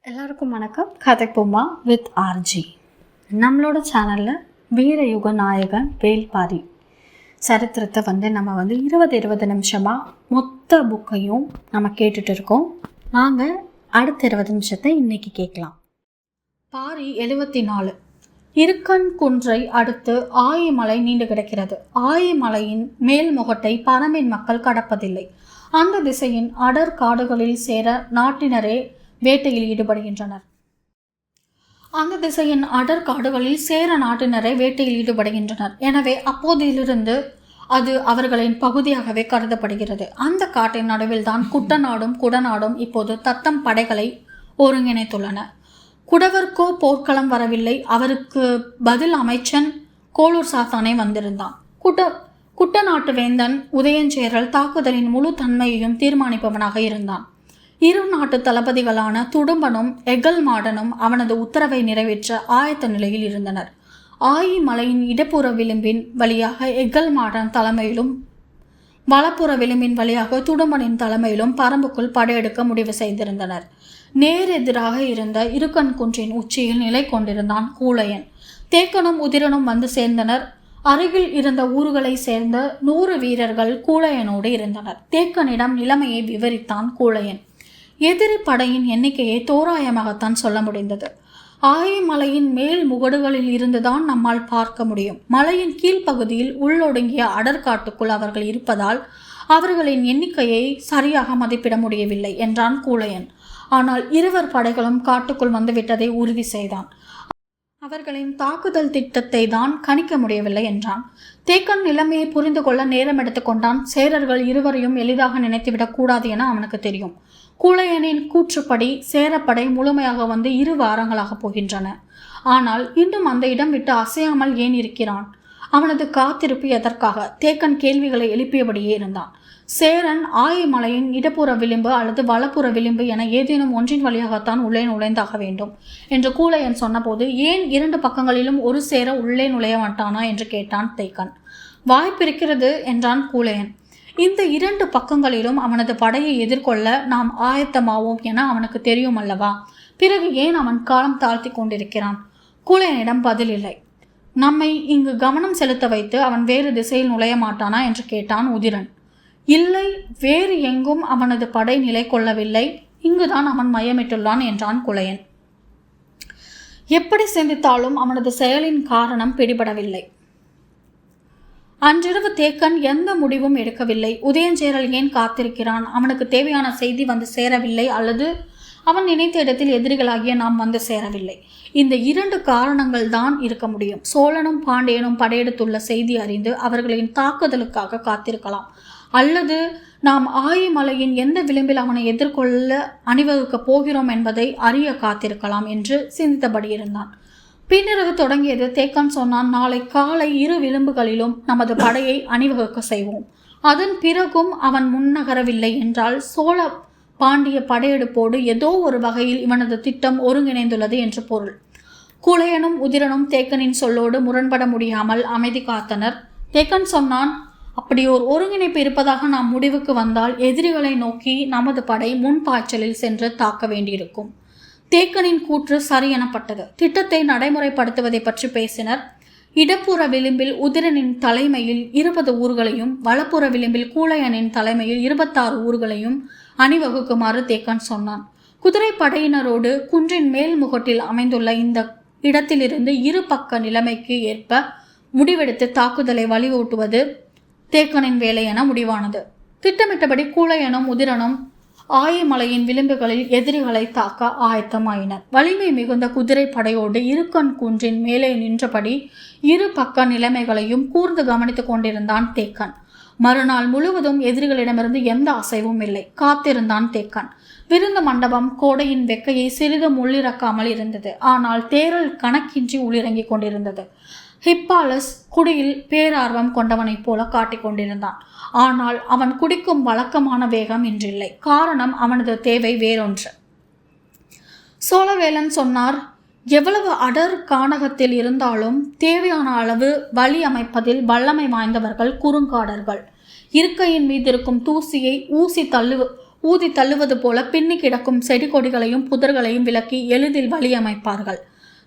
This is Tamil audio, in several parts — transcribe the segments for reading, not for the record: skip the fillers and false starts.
எல்லாருக்கும் வணக்கம். கதைப்போமா வித் ஆர்ஜி. நம்மளோட சேனலில் வீரயுக நாயகன் வேல்பாரி சரித்திரத்தை நம்ம 20 நிமிஷமாக மொத்த புக்கையும் நம்ம கேட்டுட்டு இருக்கோம். நாங்கள் அடுத்த 20 நிமிஷத்தை இன்னைக்கு கேட்கலாம். பாரி 74. இருக்கன் குன்றை அடுத்து ஆயிமலை நீண்டு கிடக்கிறது. ஆயிமலையின் மேல் முகட்டை பரம்பின் மக்கள் கடப்பதில்லை. அந்த திசையின் அடர் காடுகளில் சேர நாட்டினரே வேட்டையில் ஈடுபடுகின்றனர். எனவே அப்போதிலிருந்து அது அவர்களின் பகுதியாகவே கருதப்படுகிறது. அந்த காட்டின் நடுவில் தான் குட்டநாடும் குடநாடும் இப்போது தத்தம் படைகளை ஒருங்கிணைத்துள்ளன. குடவர்க்கோ போர்க்களம் வரவில்லை. அவருக்கு பதில் அமைச்சன் கோளூர் சாத்தானே வந்திருந்தான். குட்டநாட்டு வேந்தன் உதயஞ்சேரல் தாக்குதலின் முழு தன்மையையும் தீர்மானிப்பவனாக இருந்தான். இரு நாட்டு தளபதிகளான துடும்பனும் எகல்மாடனும் அவனது உத்தரவை நிறைவேற்ற ஆயத்த நிலையில் இருந்தனர். ஆயிமலையின் இடப்புற விளிம்பின் வழியாக எகல்மாடன் தலைமையிலும் வலப்புற விளிம்பின் வழியாக துடும்பனின் தலைமையிலும் பரம்புக்குள் படையெடுக்க முடிவு செய்திருந்தனர். நேரெதிராக இருந்த இருக்கன் குன்றின் உச்சியில் நிலை கொண்டிருந்தான் கூழையன். தேக்கனும் உதிரனும் வந்து சேர்ந்தனர். அருகில் இருந்த ஊர்களை சேர்ந்த 100 வீரர்கள் கூழையனோடு இருந்தனர். தேக்கனிடம் நிலைமையை விவரித்தான் கூழையன். எதிரி படையின் எண்ணிக்கையை தோராயமாகத்தான் சொல்ல முடிந்தது. ஆயிமலையின் மேல் முகடுகளில் இருந்துதான் நம்மால் பார்க்க முடியும். மலையின் கீழ்ப்பகுதியில் உள்ளொடுங்கிய அடற்காட்டுக்குள் அவர்கள் இருப்பதால் அவர்களின் எண்ணிக்கையை சரியாக மதிப்பிட முடியவில்லை என்றான் கூழையன். ஆனால் இருவர் படைகளும் காட்டுக்குள் வந்துவிட்டதை உறுதி செய்தான். அவர்களின் தாக்குதல் திட்டத்தை தான் கணிக்க முடியவில்லை என்றான். தேக்கன் நிலைமையை புரிந்து கொள்ள நேரம் எடுத்துக்கொண்டான். சேரர்கள் இருவரையும் எளிதாக நினைத்துவிடக் கூடாது என அவனுக்கு தெரியும். கூழையனின் கூற்றுப்படி சேரப்படை முழுமையாக வந்து 2 வாரங்களாக போகின்றன. ஆனால் இன்னும் அந்த இடம் விட்டு அசையாமல் ஏன் இருக்கிறான்? அவனது காத்திருப்பு எதற்காக? தேக்கன் கேள்விகளை எழுப்பியபடியே இருந்தான். சேரன் ஆயிமலையின் இடப்புற விளிம்பு அல்லது வலப்புற விளிம்பு என ஏதேனும் ஒன்றின் வழியாகத்தான் உள்ளே நுழைந்தாக வேண்டும் என்று கூழையன் சொன்னபோது, ஏன் 2 பக்கங்களிலும் ஒரு சேர உள்ளே நுழைய மாட்டானா என்று கேட்டான் தேக்கன். வாய்ப்பிருக்கிறது என்றான் கூழையன். இந்த 2 பக்கங்களிலும் அவனது படையை எதிர்கொள்ள நாம் ஆயத்தமாவோம் என அவனுக்கு தெரியும் அல்லவா? பிறகு ஏன் அவன் காலம் தாழ்த்தி கொண்டிருக்கிறான்? கூழையனிடம் பதில் இல்லை. நம்மை இங்கு கவனம் செலுத்த வைத்து அவன் வேறு திசையில் நுழைய மாட்டானா என்று கேட்டான் உதிரன். இல்லை, வேறு எங்கும் அவனது படை நிலை கொள்ளவில்லை. இங்குதான் அவன் மையமிட்டுள்ளான் என்றான் கூழையன். எப்படி சிந்தித்தாலும் அவனது செயலின் காரணம் பிடிபடவில்லை. அன்றிரவு தேக்கன் எந்த முடிவும் எடுக்கவில்லை. உதயஞ்சேரல் ஏன் காத்திருக்கிறான்? அவனுக்கு தேவையான செய்தி வந்து சேரவில்லை, அல்லது அவன் நினைத்த இடத்தில் எதிரிகளாகிய நாம் வந்து சேரவில்லை. இந்த 2 காரணங்கள் தான் இருக்க முடியும். சோழனும் பாண்டியனும் படையெடுத்துள்ள செய்தி அறிந்து அவர்களின் தாக்குதலுக்காக காத்திருக்கலாம், அல்லது நாம் ஆயிமலையின் எந்த விளிம்பில் அவனை எதிர்கொள்ள அணிவகுக்கப் போகிறோம் என்பதை அறிய காத்திருக்கலாம் என்று சிந்தித்தபடி இருந்தான். பின்னிரவு தொடங்கியது. தேக்கன் சொன்னான், நாளை காலை 2 விளிம்புகளிலும் நமது படையை அணிவகுக்க செய்வோம். அதன் பிறகும் அவன் முன்னகரவில்லை என்றால் சோழ பாண்டிய படையெடுப்போடு ஏதோ ஒரு வகையில் இவனது திட்டம் ஒருங்கிணைந்துள்ளது என்று பொருள். கூழையனும் உதிரனும் தேக்கனின் சொல்லோடு முரண்பட முடியாமல் அமைதி காத்தனர். தேக்கன் சொன்னான், அப்படி ஒரு ஒருங்கிணைப்பு இருப்பதாக நாம் முடிவுக்கு வந்தால் எதிரிகளை நோக்கி நமது படை முன்பாய்ச்சலில் சென்று தாக்க வேண்டியிருக்கும். தேக்கனின் கூற்று சரி எனப்பட்டது. திட்டத்தை நடைமுறைப்படுத்துவதை பற்றி பேசினர். இடப்புற விளிம்பில் உதிரனின் தலைமையில் 20 ஊர்களையும் வலப்புற விளிம்பில் கூழையனின் தலைமையில் 26 ஊர்களையும் அணிவகுக்குமாறு தேக்கன் சொன்னான். குதிரை படையினரோடு குன்றின் மேல் முகட்டில் அமைந்துள்ள இந்த இடத்திலிருந்து 2 பக்க நிலைமைக்கு ஏற்ப முடிவெடுத்து தாக்குதலை வழிவூட்டுவது தேக்கனின் வேலை என முடிவானது. திட்டமிட்டபடி கூழையனும் உதிரனும் ஆயிமலையின் விளிம்புகளில் எதிரிகளை தாக்க ஆயத்தமாயினர். வலிமை மிகுந்த குதிரை படையோடு இருக்கன் குன்றின் மேலே நின்றபடி 2 பக்க நிலைமைகளையும் கூர்ந்து கவனித்துக் கொண்டிருந்தான் தேக்கன். மறுநாள் முழுவதும் எதிரிகளிடமிருந்து எந்த அசைவும் இல்லை. காத்திருந்தான் தேக்கன். விருந்து மண்டபம் கோடையின் வெக்கையை சிறிதும் உள்ளிறக்காமல் இருந்தது. ஆனால் தேரல் கணக்கின்றி உள்ளிறங்கிக் கொண்டிருந்தது. ஹிப்பாலஸ் குடியில் பேரார்வம் கொண்டவனைப் போல காட்டிக் கொண்டிருந்தான். ஆனால் அவன் குடிக்கும் வழக்கமான வேகம் இன்றில்லை. காரணம் அவனது தேவை வேறொன்று. சோழவேலன் சொன்னார், எவ்வளவு அடர் கானகத்தில் இருந்தாலும் தேவையான அளவு வழி அமைப்பதில் வல்லமை வாய்ந்தவர்கள் குறுங்காடர்கள். இருக்கையின் மீது இருக்கும் தூசியை ஊசி ஊதி தள்ளுவது போல பின்னி கிடக்கும் செடி கொடிகளையும் புதர்களையும் விலக்கி எளிதில் வழியமைப்பார்கள்.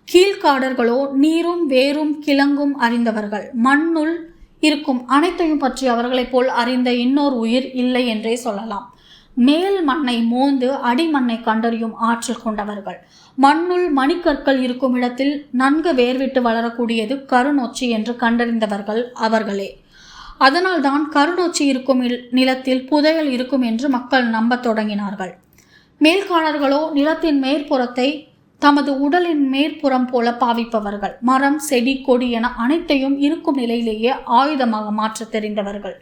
கீழ்காடர்களோ நீரும் வேரும் கிழங்கும் அறிந்தவர்கள். மண்ணுள் இருக்கும் அனைத்தையும் பற்றி அவர்களைப் போல் அறிந்த இன்னொரு உயிர் இல்லை என்றே சொல்லலாம். மேல் மண்ணை மோந்து அடிமண்ணை கண்டறியும் ஆற்றல் கொண்டவர்கள். மண்ணுள் மணிக்கற்கள் இருக்கும் இடத்தில் நன்கு வேர்விட்டு வளரக்கூடியது கருநொச்சி என்று கண்டறிந்தவர்கள் அவர்களே. அதனால்தான் கருநொச்சி இருக்கும் நிலத்தில் புதையல் இருக்கும் என்று மக்கள் நம்பத் தொடங்கினார்கள். மேல்காடர்களோ நிலத்தின் மேற்புறத்தை தமது உடலின் மேற்புறம் போல பாவிப்பவர்கள். மரம் செடி கொடி என அனைத்தையும் இருக்கும் நிலையிலேயே ஆயுதமாக மாற்ற தெரிந்தவர்கள்.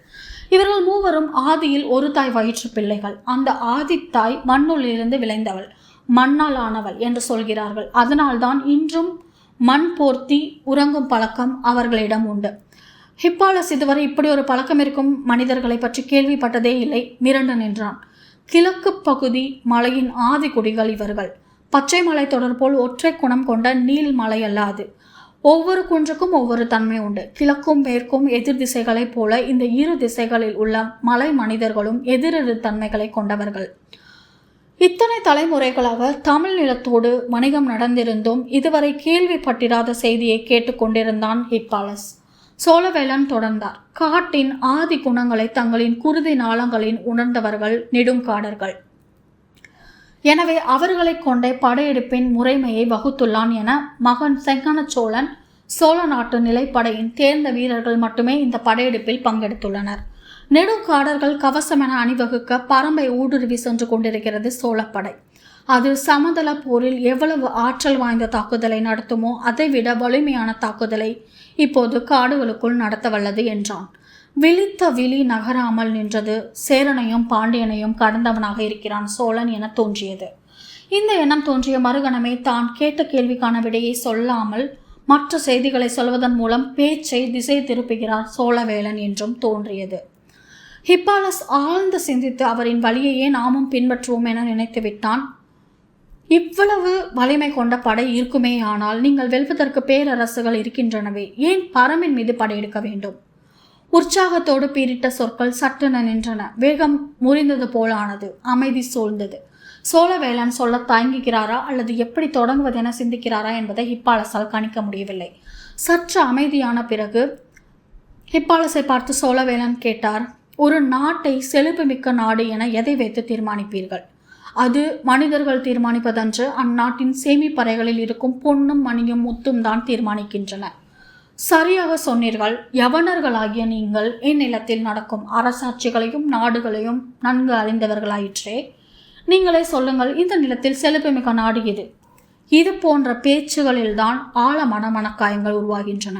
இவர்கள் மூவரும் ஆதியில் ஒரு தாய் வயிற்று பிள்ளைகள். அந்த ஆதித்தாய் மண்ணுள் இருந்து விளைந்தவள், மண்ணால் ஆனவள் என்று சொல்கிறார்கள். அதனால்தான் இன்றும் மண் போர்த்தி உறங்கும் பழக்கம் அவர்களிடம் உண்டு. ஹிப்பாலஸ் இதுவரை இப்படி ஒரு பழக்கம் இருக்கும் மனிதர்களை பற்றி கேள்விப்பட்டதே இல்லை. மிரண்டு நின்றான். கிழக்கு பகுதி மலையின் ஆதி குடிகள் இவர்கள். பச்சை மலை தொடர் போல் ஒற்றை குணம் கொண்ட நீல் மலை அல்லாது. ஒவ்வொரு குன்றுக்கும் ஒவ்வொரு தன்மை உண்டு. கிழக்கும் மேற்கும் எதிர் திசைகளைப் போல இந்த இரு திசைகளில் உள்ள மலை மனிதர்களும் எதிரெதிர் தன்மைகளை கொண்டவர்கள். இத்தனை தலைமுறைகளாக தமிழ் நிலத்தோடு வணிகம் நடந்திருந்தும் இதுவரை கேள்விப்பட்டிராத செய்தியை கேட்டுக்கொண்டிருந்தான் ஹிப்பாலஸ். சோழவேளன் தொடர்ந்தார். காட்டின் ஆதி குணங்களை தங்களின் குருதி நாளங்களில் உணர்ந்தவர்கள் நெடுங்காடர்கள். எனவே அவர்களை கொண்டே படையெடுப்பின் முறைமையை வகுத்துள்ளான் என மகன் செங்கன சோழன் சோழ நாட்டு நிலைப்படையின் தேர்ந்த வீரர்கள் மட்டுமே இந்த படையெடுப்பில் பங்கெடுத்துள்ளனர். நெடுங்காடர்கள் கவசம் என அணிவகுக்க பரம்பை ஊடுருவி சென்று கொண்டிருக்கிறது சோழப்படை. அது சமதள போரில் எவ்வளவு ஆற்றல் வாய்ந்த தாக்குதலை நடத்துமோ அதைவிட வலிமையான தாக்குதலை இப்போது காடுகளுக்குள் நடத்த வல்லது என்றான். விழித்த விழி நகராமல் நின்றது. சேரனையும் பாண்டியனையும் கடந்தவனாக இருக்கிறான் சோழன் என தோன்றியது. இந்த எண்ணம் தோன்றிய மறுகணமே தான் கேட்ட கேள்விக்கான விடையை சொல்லாமல் மற்ற செய்திகளை சொல்வதன் மூலம் பேச்சை திசை திருப்புகிறார் சோழவேளன் என்றும் தோன்றியது. ஹிப்பாலஸ் ஆழ்ந்து சிந்தித்து அவரின் வழியையே நாமும் பின்பற்றுவோம் என நினைத்து விட்டான். இவ்வளவு வலிமை கொண்ட படை இருக்குமே, ஆனால் நீங்கள் வெல்வதற்கு பேரரசுகள் இருக்கின்றனவே, ஏன் பரம்பின் மீது படையெடுக்க வேண்டும்? உற்சாகத்தோடு பீரிட்ட சொற்கள் சட்டென நின்றன. வேகம் முறிந்தது போலானது. அமைதி சூழ்ந்தது. சோழவேளன் சொல்ல தயங்குகிறாரா அல்லது எப்படி தொடங்குவதென சிந்திக்கிறாரா என்பதை ஹிப்பாலஸால் கணிக்க முடியவில்லை. சற்று அமைதியான பிறகு ஹிப்பாலஸை பார்த்து சோழவேளன் கேட்டார், ஒரு நாட்டை செழிப்புமிக்க நாடு என எதை வைத்து தீர்மானிப்பீர்கள்? அது மனிதர்கள் தீர்மானிப்பதன்று அந்நாட்டின் சேமிப்பறைகளில் இருக்கும் பொன்னும் மணியும் முத்தும் தான் தீர்மானிக்கின்றன. சரியாக சொன்னீர்கள். யவனர்களாகிய நீங்கள் இந்நிலத்தில் நடக்கும் அரசாட்சிகளையும் நாடுகளையும் நன்கு அறிந்தவர்களாயிற்றே. நீங்களே சொல்லுங்கள், இந்த நிலத்தில் செழிப்புமிக்க நாடு எது? இது போன்ற பேச்சுகளில்தான் ஆழமான மனக்காயங்கள் உருவாகின்றன.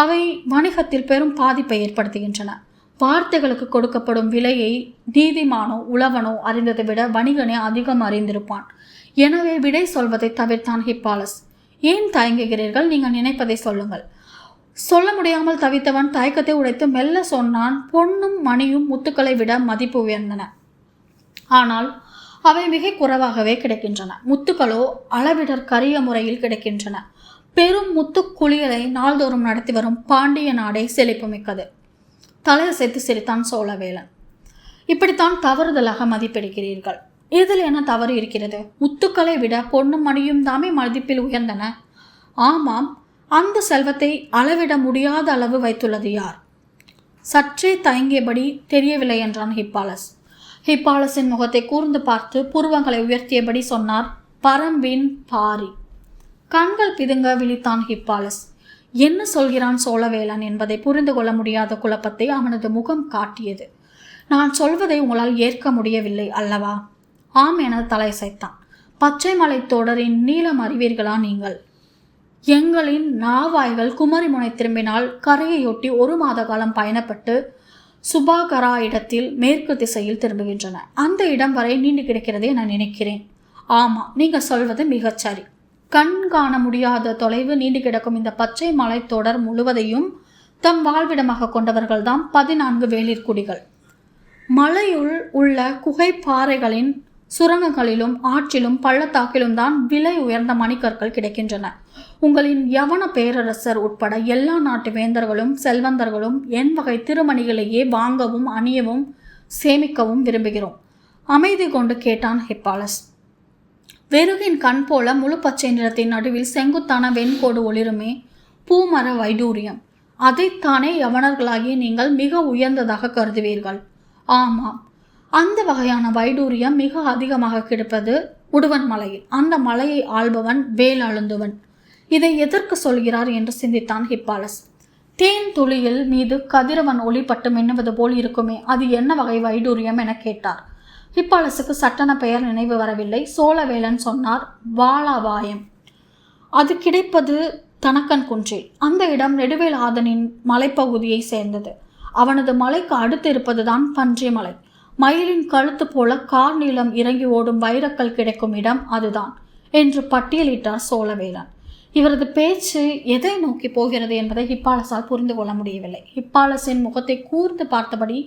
அவை வணிகத்தில் பெரும் பாதிப்பை ஏற்படுத்துகின்றன. வார்த்தைகளுக்கு கொடுக்கப்படும் விலையை நீதிமானோ உழவனோ அறிந்ததை விட வணிகனே அதிகம் அறிந்திருப்பான். எனவே விடை சொல்வதை தவிர்த்தான் ஹிப்பாலஸ். ஏன் தயங்குகிறீர்கள்? நீங்கள் நினைப்பதை சொல்லுங்கள். சொல்ல முடியாமல் தவித்தவன் தயக்கத்தை உடைத்து மெல்ல சொன்னான், பொன்னும் மணியும் முத்துக்களை விட மதிப்பு உயர்ந்தன. ஆனால் அவை மிக குறைவாகவே கிடைக்கின்றன. முத்துக்களோ அளவிடற் கரிய முறையில் கிடைக்கின்றன. பெரும் முத்துக்குளியலை நாள்தோறும் நடத்தி வரும் பாண்டிய நாடே செழிப்புமிக்கது. தலையசைத்து சிரித்தான் சோழவேளன். இப்படித்தான் தவறுதலாக மதிப்பிடுகிறீர்கள். இதில் என்ன தவறு இருக்கிறது? முத்துக்களை விட பொன்னும் மணியும் தாமே மதிப்பில் உயர்ந்தன. ஆமாம், அந்த செல்வத்தை அளவிட முடியாத அளவு வைத்துள்ளது யார்? சற்றே தயங்கியபடி தெரியவில்லை என்றான் ஹிப்பாலஸ். ஹிப்பாலஸின் முகத்தை கூர்ந்து பார்த்து புருவங்களை உயர்த்தியபடி சொன்னார், பரம்பின் பாரி. கண்கள் பிதுங்க விழித்தான் ஹிப்பாலஸ். என்ன சொல்கிறான் சோழவேளன் என்பதை புரிந்து கொள்ள முடியாத குழப்பத்தை அவனது முகம் காட்டியது. நான் சொல்வதை உங்களால் ஏற்க முடியவில்லை அல்லவா? ஆம் என தலையசைத்தான். பச்சை மலை தொடரின் நீளம் அறிவீர்களா நீங்கள்? எங்களின் நாவாய்கள் குமரிமுனை திரும்பினால் கரையையொட்டி 1 மாத காலம் பயணப்பட்டு சுபாகரா இடத்தில் மேற்கு திசையில் திரும்புகின்றன. அந்த இடம் வரை நீண்டு கிடக்கிறதே நான் நினைக்கிறேன். ஆமா, நீங்கள் சொல்வது மிகச்சரி. கண் காண முடியாத தொலைவு நீண்டு கிடக்கும் இந்த பச்சை மலை தொடர் முழுவதையும் தம் வாழ்விடமாக கொண்டவர்கள்தான் 14 வேளிர்குடிகள். மலையுள் உள்ள குகை பாறைகளின் சுரங்கங்களிலும் ஆற்றிலும் பள்ளத்தாக்கிலும் தான் விலை உயர்ந்த மணிக்கற்கள் கிடைக்கின்றன. உங்களின் யவன பேரரசர் உட்பட எல்லா நாட்டு வேந்தர்களும் செல்வந்தர்களும் என் வகை திருமணிகளையே வாங்கவும் அணியவும் சேமிக்கவும் விரும்புகிறோம். அமைதி கொண்டு கேட்டான் ஹிப்பாலஸ். வெறுகின் கண் போல முழு பச்சை நிறத்தின் நடுவில் செங்குத்தான வெண்கோடு ஒளிருமே பூமர வைடூரியம். அதைத்தானே யவனர்களாகிய நீங்கள் மிக உயர்ந்ததாக கருதுவீர்கள். ஆமாம், அந்த வகையான வைடூரியம் மிக அதிகமாக கிடைப்பது உடுவன் மலையில். அந்த மலையை ஆள்பவன் வேல் அழுந்துவன். இதை எதற்கு சொல்கிறார் என்று சிந்தித்தான் ஹிப்பாலஸ். தேன் துளியில் மீது கதிரவன் ஒளிப்பட்டு மின்னுவது போல் இருக்குமே, அது என்ன வகை வைடூரியம் என கேட்டார். ஹிப்பாலஸுக்கு சட்டென பெயர் நினைவு வரவில்லை. சோழவேலன் சொன்னார், வாளாவாயம். அது கிடைப்பது தனக்கன் குன்றில். அந்த இடம் நெடுவேல் ஆதனின் மலைப்பகுதியை சேர்ந்தது. அவனது மலைக்கு அடுத்து இருப்பதுதான் பன்றிய மலை. மயிலின் கழுத்து போல கார் நீளம் இறங்கி ஓடும் வைரக்கல் கிடைக்கும் இடம் அதுதான் என்று பட்டியலிட்டார் சோழவேலன். இவரது பேச்சு எதை நோக்கி போகிறது என்பதை ஹிப்பாலஸால் புரிந்து கொள்ள முடியவில்லை. ஹிப்பாலஸின் முகத்தை கூர்ந்து பார்த்தபடி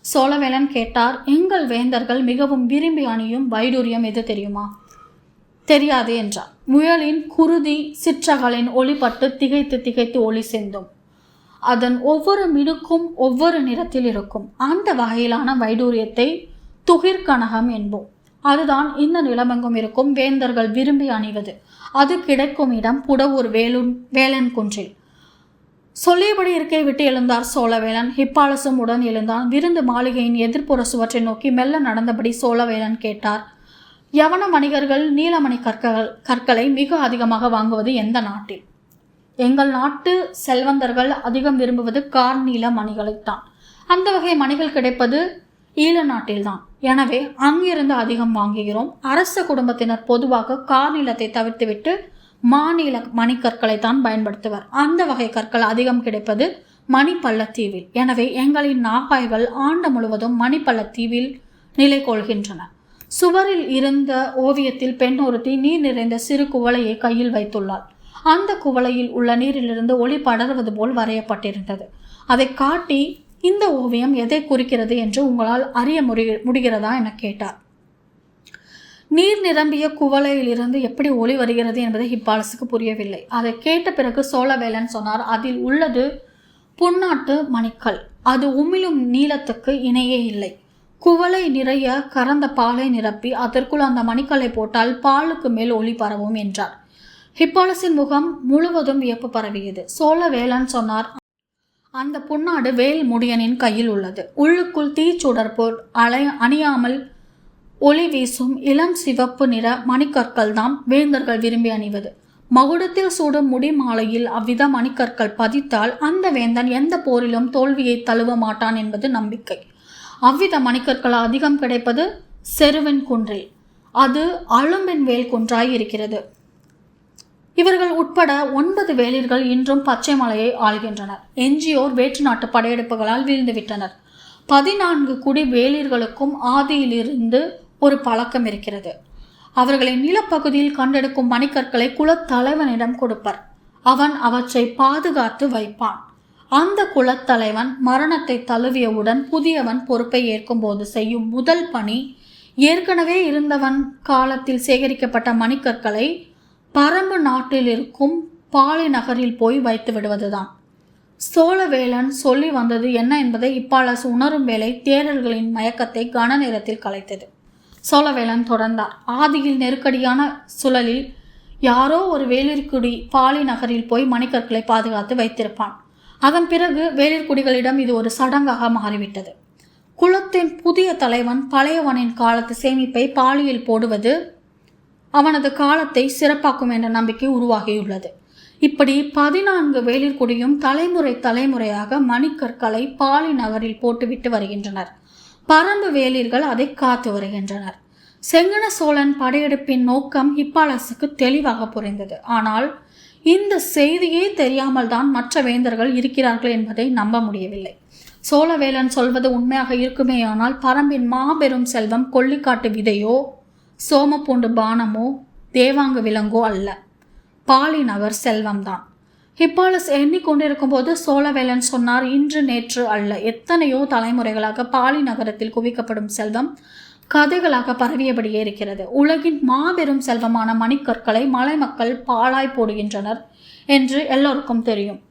சோழவேலன் கேட்டார், எங்கள் வேந்தர்கள் மிகவும் விரும்பி அணியும் வைடூரியம் எது தெரியுமா? தெரியாது என்றார். முயலின் குருதி சிற்றகளின் ஒளிப்பட்டு திகைத்து திகைத்து ஒளி செந்தும். அதன் ஒவ்வொரு மினுக்கும் ஒவ்வொரு நிறத்தில் இருக்கும். அந்த வகையிலான வைடூரியத்தை துகிர்கனகம் என்போம். அதுதான் இந்த நிலமெங்கும் இருக்கும் வேந்தர்கள் விரும்பி அணிவது. அது கிடைக்கும் இடம் புடவூர் வேலன் குன்றில். சொல்லியபடி இருக்கை விட்டு எழுந்தார் சோழவேலன். ஹிப்பாலஸும் உடன் எழுந்தான். விருந்து மாளிகையின் எதிர்ப்புற சுவற்றை நோக்கி மெல்ல நடந்தபடி சோழவேலன் கேட்டார், யவன வணிகர்கள் நீலமணி கற்களை மிக அதிகமாக வாங்குவது எந்த நாட்டில்? எங்கள் நாட்டு செல்வந்தர்கள் அதிகம் விரும்புவது கார் நீல மணிகளைத்தான். அந்த வகை மணிகள் கிடைப்பது ஈழ நாட்டில்தான். எனவே அங்கிருந்து அதிகம் வாங்குகிறோம். அரச குடும்பத்தினர் பொதுவாக கார் நீளத்தை தவிர்த்துவிட்டு மாநில மணிக்கற்களை தான் பயன்படுத்துவர். அந்த வகை கற்கள் அதிகம் கிடைப்பது மணிப்பள்ளத்தீவில். எனவே எங்களின் நாகாய்கள் ஆண்டு முழுவதும் மணிப்பள்ளத்தீவில் நிலை கொள்கின்றன. சுவரில் இருந்த ஓவியத்தில் பெண் ஒருத்தி நீர் நிறைந்த சிறு குவளையை கையில் வைத்துள்ளாள். அந்த குவளையில் உள்ள நீரிலிருந்து ஒளி படர்வது போல் வரையப்பட்டிருந்தது. அதை காட்டி இந்த ஓவியம் எதை குறிக்கிறது என்று உங்களால் அறிய முடிகிறதா என கேட்டார். நீர் நிரம்பிய குவளையிலிருந்து எப்படி ஒளி வருகிறது என்பது ஹிப்பாலஸுக்கு புரியவில்லை. அதை கேட்ட பிறகு சோழவேலன் சொன்னார், அதில் உள்ளது புன்னாட்டு மணிக்கல். அது உமிழும் நீளத்துக்கு இணையே இல்லை. குவளை நிறைய கறந்த பாலை நிரப்பி அதற்குள் அந்த மணிக்கல்லை போட்டால் பாலுக்கு மேல் ஒளி பரவும் என்றார். ஹிப்பாலஸின் முகம் முழுவதும் வியப்பு பரவியது. சோழவேலன் சொன்னார், அந்த புன்னாடு வேல் முடியனின் கையில் உள்ளது. உள்ளுக்குள் தீச்சுடர் போல் அணியாமல் ஒளி வீசும் இளம் சிவப்பு நிற மணிக்கற்கள் தான் வேந்தர்கள் விரும்பி அணிவது. மகுடத்தில் சூடும் முடி மாலையில் அவ்வித மணிக்கற்கள் பதித்தால் அந்த வேந்தன் எந்த போரிலும் தோல்வியை தழுவ மாட்டான் என்பது நம்பிக்கை. அவ்வித மணிக்கற்கள் அதிகம் கிடைப்பது செருவின் குன்றில். அது அழும்பின் வேல் குன்றாய் இருக்கிறது. இவர்கள் உட்பட 9 வேலிர்கள் இன்றும் பச்சை மலையை ஆள்கின்றனர். எஞ்சியோர் வேற்று நாட்டு படையெடுப்புகளால் வீழ்ந்துவிட்டனர். 14 குடி வேலிர்களுக்கும் ஆதியிலிருந்து ஒரு பழக்கம் இருக்கிறது. அவர்களின் நிலப்பகுதியில் கண்டெடுக்கும் மணிக்கற்களை குலத்தலைவனிடம் கொடுப்பர். அவன் அவற்றை பாதுகாத்து வைப்பான். அந்த குலத்தலைவன் மரணத்தை தழுவியவுடன் புதியவன் பொறுப்பை ஏற்கும் போது செய்யும் முதல் பணி ஏற்கனவே இருந்தவன் காலத்தில் சேகரிக்கப்பட்ட மணிக்கற்களை பரம்பு நாட்டில் இருக்கும் பாலி நகரில் போய் வைத்து விடுவதுதான். சோழவேலன் சொல்லி வந்தது என்ன என்பதை ஹிப்பாலஸ் உணரும் வேளை தேரர்களின் மயக்கத்தை கன நேரத்தில் கலைத்தது. சோழவேலன் தொடர்ந்தார். ஆதியில் நெருக்கடியான சுழலில் யாரோ ஒரு வேலிற்குடி பாலி நகரில் போய் மணிக்கற்களை பாதுகாத்து வைத்திருப்பான். அதன் பிறகு வேலிற்குடிகளிடம் இது ஒரு சடங்காக மாறிவிட்டது. குலத்தின் புதிய தலைவன் பழையவனின் காலத்து சேமிப்பை பாலியில் போடுவது அவனது காலத்தை சிறப்பாக்கும் என்ற நம்பிக்கை உருவாகியுள்ளது. இப்படி 14 வேலிற்குடியும் தலைமுறையாக மணிக்கற்களை பாலி நகரில் போட்டுவிட்டு வருகின்றனர். பரம்பு வேலிர்கள் அதை காத்து வருகின்றனர். செங்கன சோழன் படையெடுப்பின் நோக்கம் ஹிப்பாலஸுக்கு தெளிவாக புரிந்தது. ஆனால் இந்த செய்தியே தெரியாமல் தான் மற்ற வேந்தர்கள் இருக்கிறார்கள் என்பதை நம்ப முடியவில்லை. சோழவேலன் சொல்வது உண்மையாக இருக்குமேயானால் பரம்பின் மாபெரும் செல்வம் கொல்லிக்காட்டு விதையோ சோமப்பூண்டு பானமோ தேவாங்கு விலங்கோ அல்ல, பாலி நகர் செல்வம்தான். ஹிப்பாலஸ் எண்ணிக்கொண்டிருக்கும் போது சோழவேலன் சொன்னார், இன்று நேற்று அல்ல, எத்தனையோ தலைமுறைகளாக பாலி நகரத்தில் குவிக்கப்படும் செல்வம் கதைகளாக பரவியபடியே இருக்கிறது. உலகின் மாபெரும் செல்வமான மணிக்கற்களை மலை மக்கள் பாழாய் போடுகின்றனர் என்று எல்லோருக்கும் தெரியும்.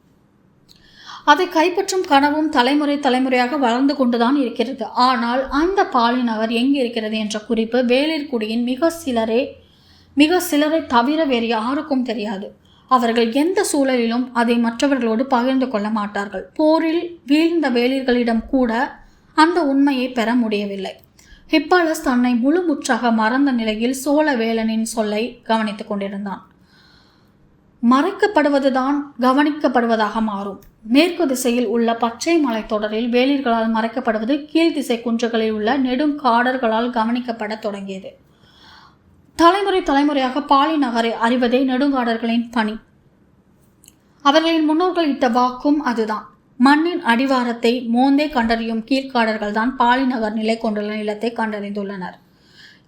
அதை கைப்பற்றும் கனவும் தலைமுறை தலைமுறையாக வளர்ந்து கொண்டுதான் இருக்கிறது. ஆனால் அந்த பாலி நகர் எங்கு இருக்கிறது என்ற குறிப்பு வேளிர்குடியின் மிக சிலரை தவிர வேறு யாருக்கும் தெரியாது. அவர்கள் எந்த சூழலிலும் அதை மற்றவர்களோடு பகிர்ந்து கொள்ள மாட்டார்கள். போரில் வீழ்ந்த வேளிர்களிடம் கூட அந்த உண்மையை பெற முடியவில்லை. ஹிப்பாலஸ் தன்னை முழுமுற்றாக மறந்த நிலையில் சோழவேலனின் சொல்லை கவனித்துக் கொண்டிருந்தான். மறைக்கப்படுவதுதான் கவனிக்கப்படுவதாக மாறும். மேற்கு திசையில் உள்ள பச்சை மலைத்தொடரில் வேளிர்களால் மறைக்கப்படுவது கீழ்த்திசை குன்றுகளில் உள்ள நெடுங்காடர்களால் கவனிக்கப்பட தொடங்கியது. தலைமுறை தலைமுறையாக பாலி நகரை அறிவதே நெடுங்காடர்களின் பணி. அவர்களின் முன்னோர்கள் இட்ட வாக்கும் அதுதான். மண்ணின் அடிவாரத்தை மோந்தே கண்டறியும் கீழ்காடர்கள் தான் பாலி நகர் நிலை கொண்டுள்ள நிலத்தை கண்டறிந்துள்ளனர்.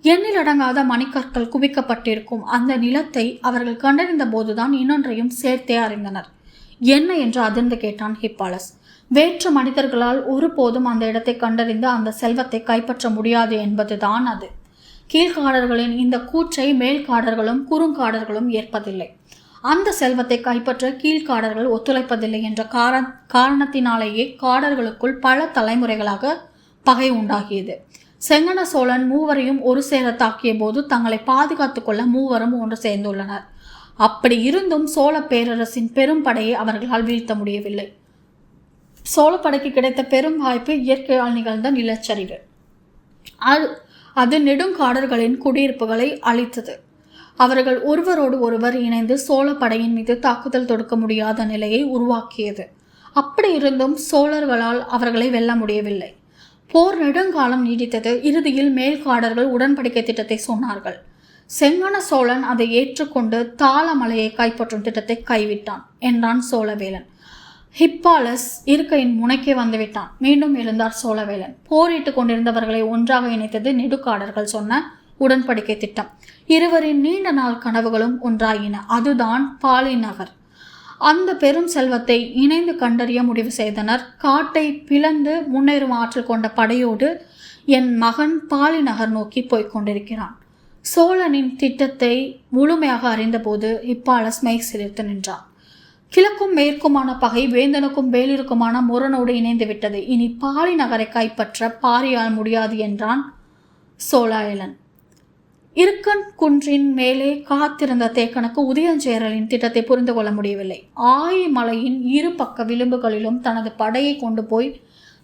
எண்ணில் அடங்காத மணிக்கற்கள் குவிக்கப்பட்டிருக்கும் அந்த நிலத்தை அவர்கள் கண்டறிந்த போதுதான் இன்னொன்றையும் சேர்த்தே அறிந்தனர். என்ன என்று அதிர்ந்து கேட்டான் ஹிப்பாலஸ். வேற்று மனிதர்களால் ஒருபோதும் அந்த இடத்தை கண்டறிந்து அந்த செல்வத்தை கைப்பற்ற முடியாது என்பதுதான் அது. கீழ்காடர்களின் இந்த கூற்றை மேல்காடர்களும் குறுங்காடர்களும் ஏற்பதில்லை. அந்த செல்வத்தை கைப்பற்ற கீழ்காடர்கள் ஒத்துழைப்பதில்லை என்ற காரணத்தினாலேயே காடர்களுக்குள் பல தலைமுறைகளாக பகை உண்டாகியது. செங்கன சோழன் மூவரையும் ஒரு சேர தாக்கிய போது தங்களை பாதுகாத்துக் கொள்ள மூவரும் ஒன்று சேர்ந்துள்ளனர். அப்படி இருந்தும் சோழ பேரரசின் பெரும் படையை அவர்களால் வீழ்த்த முடியவில்லை. சோழப்படைக்கு கிடைத்த பெரும் வாய்ப்பு இயற்கையால் நிகழ்ந்த நிலச்சரிவு. அது நெடுங்காடர்களின் குடியிருப்புகளை அழித்தது. அவர்கள் ஒருவரோடு ஒருவர் இணைந்து சோழ படையின் மீது தாக்குதல் தொடுக்க முடியாத நிலையை உருவாக்கியது. அப்படி இருந்தும் சோழர்களால் அவர்களை வெல்ல முடியவில்லை. போர் நெடுங்காலம் நீடித்தது. இறுதியில் மேல்காடர்கள் உடன்படிக்கை திட்டத்தை சொன்னார்கள். செங்கன சோழன் அதை ஏற்றுக்கொண்டு தாளமலையை கைப்பற்றும் திட்டத்தை கைவிட்டான் என்றான் சோழவேலன். ஹிப்பாலஸ் இருக்கையின் முனைக்கே வந்துவிட்டான். மீண்டும் எழுந்தார் சோழவேலன். போரிட்டு கொண்டிருந்தவர்களை ஒன்றாக இணைத்தது நெடுக்காடர்கள் சொன்ன உடன்படிக்கை திட்டம். இருவரின் நீண்ட நாள் கனவுகளும் ஒன்றாயின. அதுதான் பாலி நகர். அந்த பெரும் செல்வத்தை இணைந்து கண்டறிய முடிவு செய்தனர். காட்டை பிளந்து முன்னேறும் ஆற்றல் கொண்ட படையோடு என் மகன் பாலி நகர் நோக்கி போய்க் கொண்டிருக்கிறான். சோழனின் திட்டத்தை முழுமையாக அறிந்தபோது ஹிப்பாலஸ் மெய் சிலிர்த்து நின்றான். கிழக்கும் மேற்குமான பகை வேந்தனுக்கும் வேலிற்குமான முரணோடு இணைந்து விட்டது. இனி பாலி நகரை கைப்பற்ற பாரியால் முடியாது என்றான் சோழவேலன். இருக்கன் குன்றின் மேலே காத்திருந்த தேக்கனுக்கு உதயஞ்சேரலின் திட்டத்தை புரிந்து கொள்ள முடியவில்லை. ஆயிமலையின் இரு பக்க விளிம்புகளிலும் தனது படையை கொண்டு போய்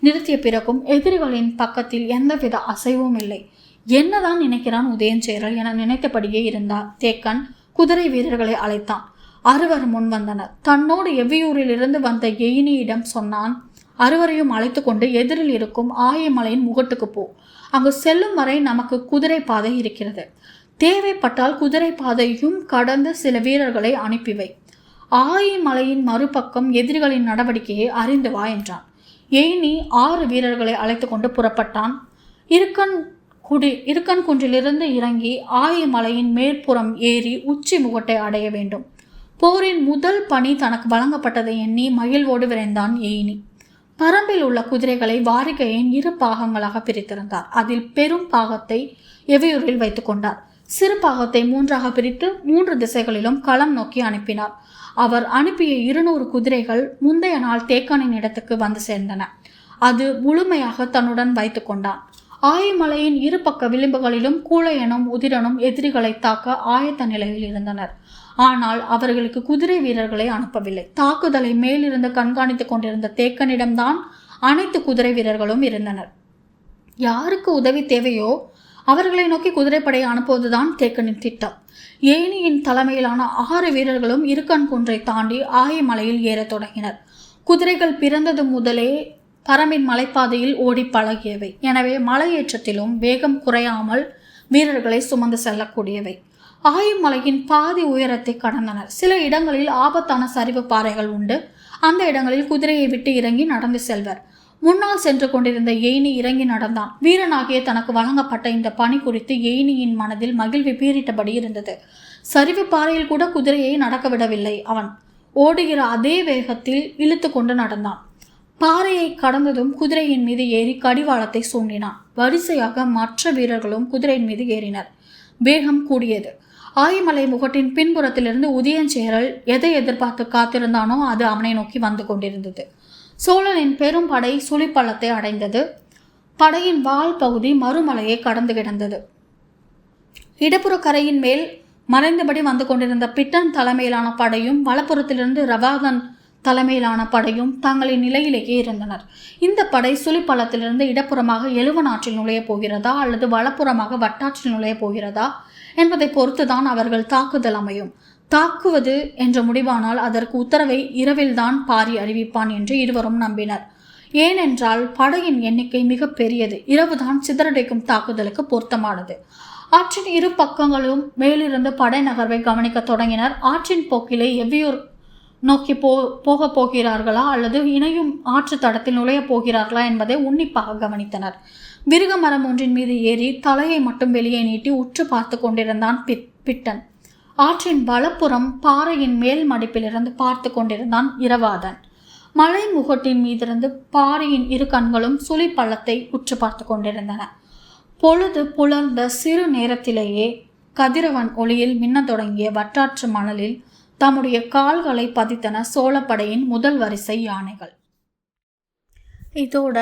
நிறுத்திய பிறகும் எதிரிகளின் பக்கத்தில் எந்தவித அசைவும் இல்லை. என்னதான் நினைக்கிறான் உதயஞ்சேரல் என நினைத்தபடியே இருந்தார். தேக்கன் குதிரை வீரர்களை அழைத்தான். அறுவர் முன் வந்தனர். தன்னோடு எவ்வியூரில் இருந்து வந்த எயினியிடம் சொன்னான். அறுவரையும் அழைத்து கொண்டு எதிரில் இருக்கும் ஆயமலையின் முகட்டுக்கு போ. அங்கு செல்லும் வரை நமக்கு குதிரை பாதை இருக்கிறது. தேவைப்பட்டால் குதிரை பாதையும் கடந்து சில வீரர்களை அனுப்பிவை. ஆயமலையின் மறுபக்கம் எதிரிகளின் நடவடிக்கையை அறிந்து வா என்றான். எயினி 6 வீரர்களை அழைத்து கொண்டு புறப்பட்டான். இருக்கன் குன்றிலிருந்து இறங்கி ஆயமலையின் மேற்புறம் ஏறி உச்சி முகட்டை அடைய வேண்டும். போரின் முதல் பணி தனக்கு வழங்கப்பட்டதை எண்ணி மகிழ்வோடு விரைந்தான் எயினி. பரம்பில் உள்ள குதிரைகளை வாரிகையின் 2 பாகங்களாக பிரித்திருந்தார். அதில் பெரும் பாகத்தை எவையூரில் வைத்துக் கொண்டார். சிறு பாகத்தை 3ஆக பிரித்து 3 திசைகளிலும் களம் நோக்கி அனுப்பினார். அவர் அனுப்பிய 200 குதிரைகள் முந்தைய நாள் தேக்கனின் இடத்துக்கு வந்து சேர்ந்தன. அது முழுமையாக தன்னுடன் வைத்து கொண்டான். ஆயமலையின் 2 பக்க விளிம்புகளிலும் கூழையனும் உதிரனும் எதிரிகளை தாக்க ஆயத்த நிலையில் இருந்தனர். ஆனால் அவர்களுக்கு குதிரை வீரர்களை அனுப்பவில்லை. தாக்குதலை மேலிருந்து கண்காணித்துக் கொண்டிருந்த தேக்கனிடம்தான் அனைத்து குதிரை வீரர்களும் இருந்தனர். யாருக்கு உதவி தேவையோ அவர்களை நோக்கி குதிரைப்படையை அனுப்புவதுதான் தேக்கனின் திட்டம். ஏனியின் தலைமையிலான 6 வீரர்களும் இருக்கன் குன்றை தாண்டி ஆயமலையில் ஏறத் தொடங்கினர். குதிரைகள் பிறந்தது முதலே பரம்பின் மலைப்பாதையில் ஓடி பழகியவை. எனவே மலையேற்றத்திலும் வேகம் குறையாமல் வீரர்களை சுமந்து செல்லக்கூடியவை. ஆயமலையின் பாதி உயரத்தை கடந்தனர். சில இடங்களில் ஆபத்தான சரிவு பாறைகள் உண்டு. அந்த இடங்களில் குதிரையை விட்டு இறங்கி நடந்து செல்வர். முன்னால் சென்று கொண்டிருந்த எயினி இறங்கி நடந்தான். வீரனாகிய தனக்கு வழங்கப்பட்ட இந்த பணி குறித்து எயினியின் மனதில் மகிழ்வு பீறிட்டபடி இருந்தது. சரிவு பாறையில் கூட குதிரையை நடக்க விடவில்லை. அவன் ஓடுகிற அதே வேகத்தில் இழுத்து கொண்டு நடந்தான். பாறையை கடந்ததும் குதிரையின் மீது ஏறி கடிவாளத்தை சூண்டினான். வரிசையாக மற்ற வீரர்களும் குதிரையின் மீது ஏறினர். வேகம் கூடியது. ஆயமலை முகட்டின் பின்புறத்திலிருந்து உதயஞ்சேரல் எதை எதிர்பார்த்து காத்திருந்தானோ அது அவனை நோக்கி வந்து கொண்டிருந்தது. சோழனின் பெரும் படை சுழிப்பள்ளத்தை அடைந்தது. படையின் வால் பகுதி மறுமலையை கடந்து கிடந்தது. இடப்புற கரையின் மேல் மறைந்தபடி வந்து கொண்டிருந்த பிட்டன் தலைமையிலான படையும் வலப்புறத்திலிருந்து ரவாதன் தலைமையிலான படையும் தங்களின் நிலையிலேயே இருந்தனர். இந்த படை சுழிப்பள்ளத்திலிருந்து இடப்புறமாக எழுவனாற்றில் நுழைய போகிறதா அல்லது வலப்புறமாக வட்டாற்றில் நுழைய போகிறதா என்பதை பொறுத்துதான் அவர்கள் தாக்குதல் அமையும். தாக்குவது என்ற முடிவானால் அதற்கு உத்தரவை இரவில்தான் பாரி அறிவிப்பான் என்று இருவரும் நம்பினர். ஏனென்றால் படையின் எண்ணிக்கை மிக பெரியது. இரவுதான் சிதறடைக்கும் தாக்குதலுக்கு பொருத்தமானது. ஆற்றின் இரு பக்கங்களும் மேலிருந்து படை நகர்வை கவனிக்க தொடங்கினர். ஆற்றின் போக்கிலே எவ்வியூர் நோக்கி போகப் போகிறார்களா அல்லது இணையும் ஆற்று தடத்தில் நுழையப் போகிறார்களா என்பதை உன்னிப்பாக கவனித்தனர். விருக மரம் ஒன்றின் மீது ஏறி தலையை மட்டும் வெளியே நீட்டி உற்று பார்த்து கொண்டிருந்தான் பிட்டன். ஆற்றின் வலப்புறம் பாறையின் மேல் மடிப்பிலிருந்து பார்த்து கொண்டிருந்தான் இரவாதன். மலை முகட்டின் மீதிருந்து பாறையின் இரு கண்களும் சுழி பள்ளத்தை உற்று பார்த்து கொண்டிருந்தன. பொழுது புலர்ந்த சிறு நேரத்திலேயே கதிரவன் ஒளியில் மின்ன தொடங்கிய வட்டாற்று மணலில் தம்முடைய கால்களை பதித்தன சோழப்படையின் முதல் வரிசை யானைகள். இதோட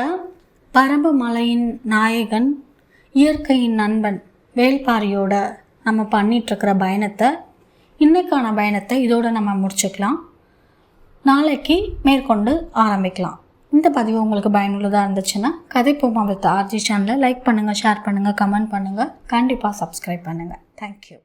பரம்பு மலையின் நாயகன், இயற்கையின் நண்பன் வேள்பாரியோட நம்ம பண்ணிகிட்ருக்கிற பயணத்தை, இன்னைக்கான பயணத்தை இதோட நம்ம முடிச்சுக்கலாம். நாளைக்கு மேற்கொண்டு ஆரம்பிக்கலாம். இந்த பதிவு உங்களுக்கு பயனுள்ளதாக இருந்துச்சுன்னா கதைப்போமா வித் ஆர்ஜி சேனலை லைக் பண்ணுங்கள், ஷேர் பண்ணுங்கள், கமெண்ட் பண்ணுங்கள், கண்டிப்பாக சப்ஸ்கிரைப் பண்ணுங்கள். தேங்க்யூ.